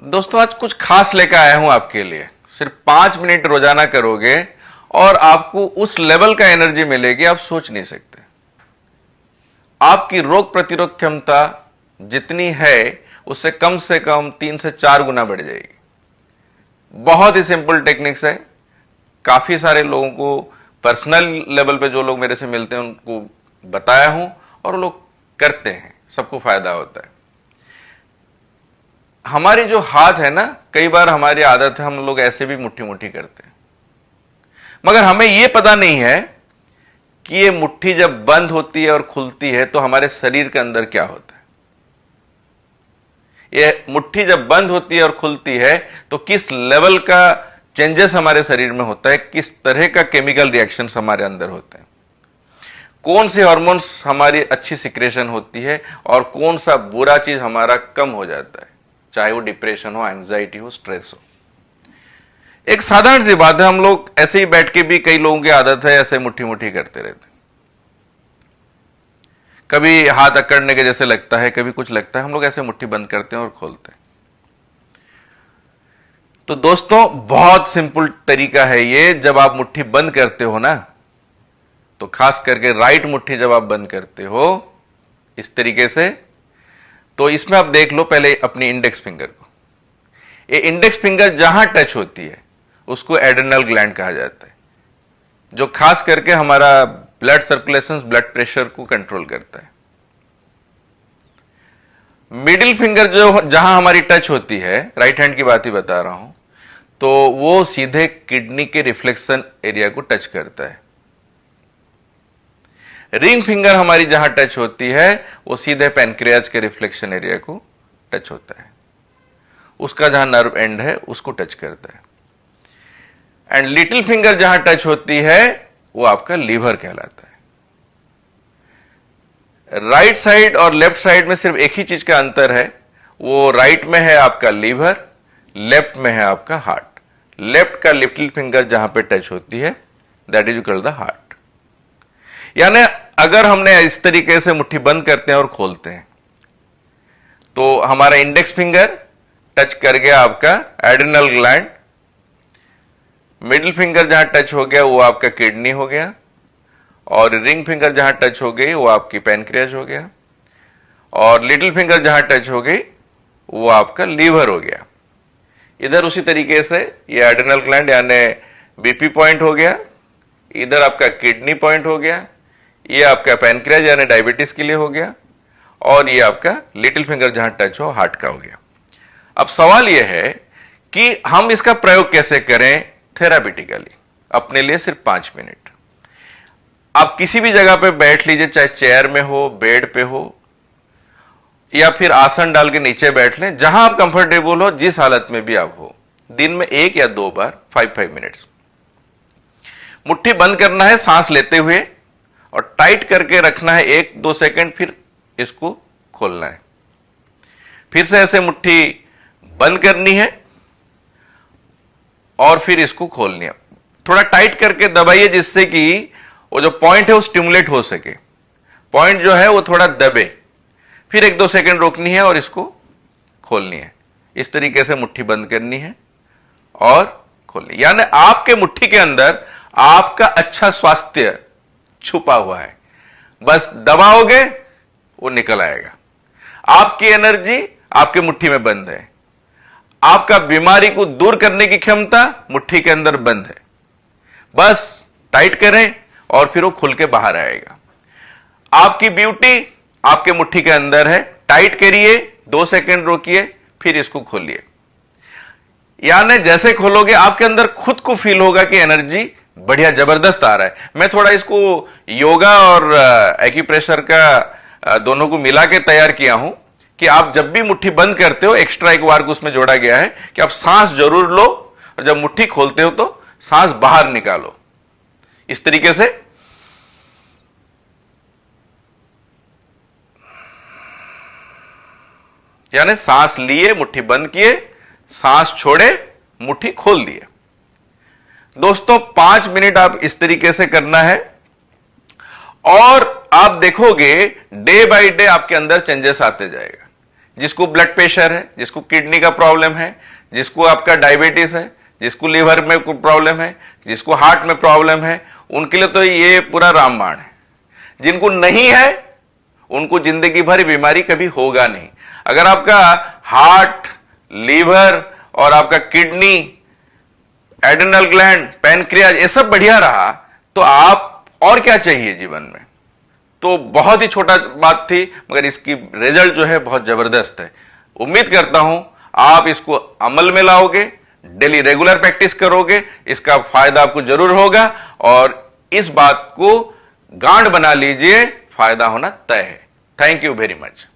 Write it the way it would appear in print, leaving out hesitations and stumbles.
दोस्तों आज कुछ खास लेकर आया हूं आपके लिए। सिर्फ 5 मिनट रोजाना करोगे और आपको उस लेवल का एनर्जी मिलेगी आप सोच नहीं सकते। आपकी रोग प्रतिरोध क्षमता जितनी है उससे कम से कम 3 से 4 गुना बढ़ जाएगी। बहुत ही सिंपल टेक्निक्स है। काफी सारे लोगों को पर्सनल लेवल पे जो लोग मेरे से मिलते हैं उनको बताया हूं और वो लोग करते हैं, सबको फायदा होता है। हमारी जो हाथ है ना, कई बार हमारी आदत है हम लोग ऐसे भी मुट्ठी मुट्ठी करते हैं, मगर हमें यह पता नहीं है कि ये मुट्ठी जब बंद होती है और खुलती है तो हमारे शरीर के अंदर क्या होता है। ये मुट्ठी जब बंद होती है और खुलती है तो किस लेवल का चेंजेस हमारे शरीर में होता है, किस तरह का केमिकल रिएक्शंस हमारे अंदर होते हैं, कौन से हार्मोन्स हमारी अच्छी सिक्रेशन होती है और कौन सा बुरा चीज हमारा कम हो जाता है, चाहे वो डिप्रेशन हो, एंजाइटी हो, स्ट्रेस हो। एक साधारण सी बात है, हम लोग ऐसे ही बैठ के भी कई लोगों की आदत है ऐसे मुट्ठी मुट्ठी करते रहते हैं। कभी हाथ अकड़ने के जैसे लगता है, कभी कुछ लगता है, हम लोग ऐसे मुट्ठी बंद करते हैं और खोलते हैं। तो दोस्तों बहुत सिंपल तरीका है ये। जब आप मुट्ठी बंद करते हो ना, तो खास करके राइट मुट्ठी जब आप बंद करते हो इस तरीके से, तो इसमें आप देख लो पहले अपनी इंडेक्स फिंगर को। ये इंडेक्स फिंगर जहां टच होती है उसको एड्रेनल ग्लैंड कहा जाता है, जो खास करके हमारा ब्लड सर्कुलेशन, ब्लड प्रेशर को कंट्रोल करता है। मिडिल फिंगर जो जहां हमारी टच होती है, राइट हैंड की बात ही बता रहा हूं, तो वो सीधे किडनी के रिफ्लेक्शन एरिया को टच करता है। रिंग फिंगर हमारी जहां टच होती है वो सीधे पैनक्रियाज के रिफ्लेक्शन एरिया को टच होता है, उसका जहां नर्व एंड है उसको टच करता है। एंड लिटिल फिंगर जहां टच होती है वो आपका लीवर कहलाता है। राइट साइड और लेफ्ट साइड में सिर्फ एक ही चीज का अंतर है, वो राइट में है आपका लीवर, लेफ्ट में है आपका हार्ट। लेफ्ट का लिटिल फिंगर जहां पे टच होती है that is called the heart. यानी अगर हमने इस तरीके से मुट्ठी बंद करते हैं और खोलते हैं तो हमारा इंडेक्स फिंगर टच कर गया आपका एड्रेनल ग्लैंड, मिडिल फिंगर जहां टच हो गया वो आपका किडनी हो गया, और रिंग फिंगर जहां टच हो गई वो आपकी पैनक्रियाज हो गया, और लिटिल फिंगर जहां टच हो गई वो आपका लीवर हो गया। इधर उसी तरीके से ये एड्रेनल ग्लैंड यानी बीपी पॉइंट हो गया, इधर आपका किडनी पॉइंट हो गया, ये आपका पैनक्रियाज यानी डायबिटीज के लिए हो गया, और ये आपका लिटिल फिंगर जहां टच हो हार्ट का हो गया। अब सवाल यह है कि हम इसका प्रयोग कैसे करें थेरापिटिकली, अपने लिए सिर्फ 5 मिनट। आप किसी भी जगह पे बैठ लीजिए, चाहे चेयर में हो, बेड पे हो, या फिर आसन डाल के नीचे बैठ लें, जहां आप कंफर्टेबल हो, जिस हालत में भी आप हो। दिन में 1 या 2 बार 5-5 मिनट्स मुट्ठी बंद करना है सांस लेते हुए, और टाइट करके रखना है 1-2 सेकंड, फिर इसको खोलना है। फिर से ऐसे मुट्ठी बंद करनी है और फिर इसको खोलनी है। थोड़ा टाइट करके दबाइए जिससे कि वो जो पॉइंट है वो स्टिमुलेट हो सके, पॉइंट जो है वो थोड़ा दबे। फिर 1-2 सेकंड रोकनी है और इसको खोलनी है। इस तरीके से मुट्ठी बंद करनी है और खोलनी, यानी आपके मुट्ठी के अंदर आपका अच्छा स्वास्थ्य छुपा हुआ है, बस दबाओगे वो निकल आएगा। आपकी एनर्जी आपके मुट्ठी में बंद है, आपका बीमारी को दूर करने की क्षमता मुट्ठी के अंदर बंद है। बस टाइट करें और फिर वो खुल के बाहर आएगा। आपकी ब्यूटी आपके मुट्ठी के अंदर है। टाइट करिए, 2 सेकंड रोकिए, फिर इसको खोलिए। यानी जैसे खोलोगे आपके अंदर खुद को फील होगा कि एनर्जी बढ़िया जबरदस्त आ रहा है। मैं थोड़ा इसको योगा और एक्यूप्रेशर का दोनों को मिला के तैयार किया हूं कि आप जब भी मुट्ठी बंद करते हो, एक्स्ट्रा एक वार्ग उसमें जोड़ा गया है कि आप सांस जरूर लो, और जब मुट्ठी खोलते हो तो सांस बाहर निकालो। इस तरीके से यानी सांस लिए, मुट्ठी बंद किए, सांस छोड़े, मुट्ठी खोल दिए। दोस्तों 5 मिनट आप इस तरीके से करना है और आप देखोगे डे बाय डे आपके अंदर चेंजेस आते जाएगा। जिसको ब्लड प्रेशर है, जिसको किडनी का प्रॉब्लम है, जिसको आपका डायबिटीज है, जिसको लीवर में प्रॉब्लम है, जिसको हार्ट में प्रॉब्लम है, उनके लिए तो ये पूरा रामबाण है। जिनको नहीं है उनको जिंदगी भर बीमारी कभी होगा नहीं। अगर आपका हार्ट, लीवर और आपका किडनी, एड्रिनल ग्लैंड, पैनक्रियाज ये सब बढ़िया रहा तो आप और क्या चाहिए जीवन में। तो बहुत ही छोटा बात थी, मगर इसकी रिजल्ट जो है बहुत जबरदस्त है। उम्मीद करता हूं आप इसको अमल में लाओगे, डेली रेगुलर प्रैक्टिस करोगे, इसका फायदा आपको जरूर होगा। और इस बात को गांठ बना लीजिए, फायदा होना तय है। Thank you very much.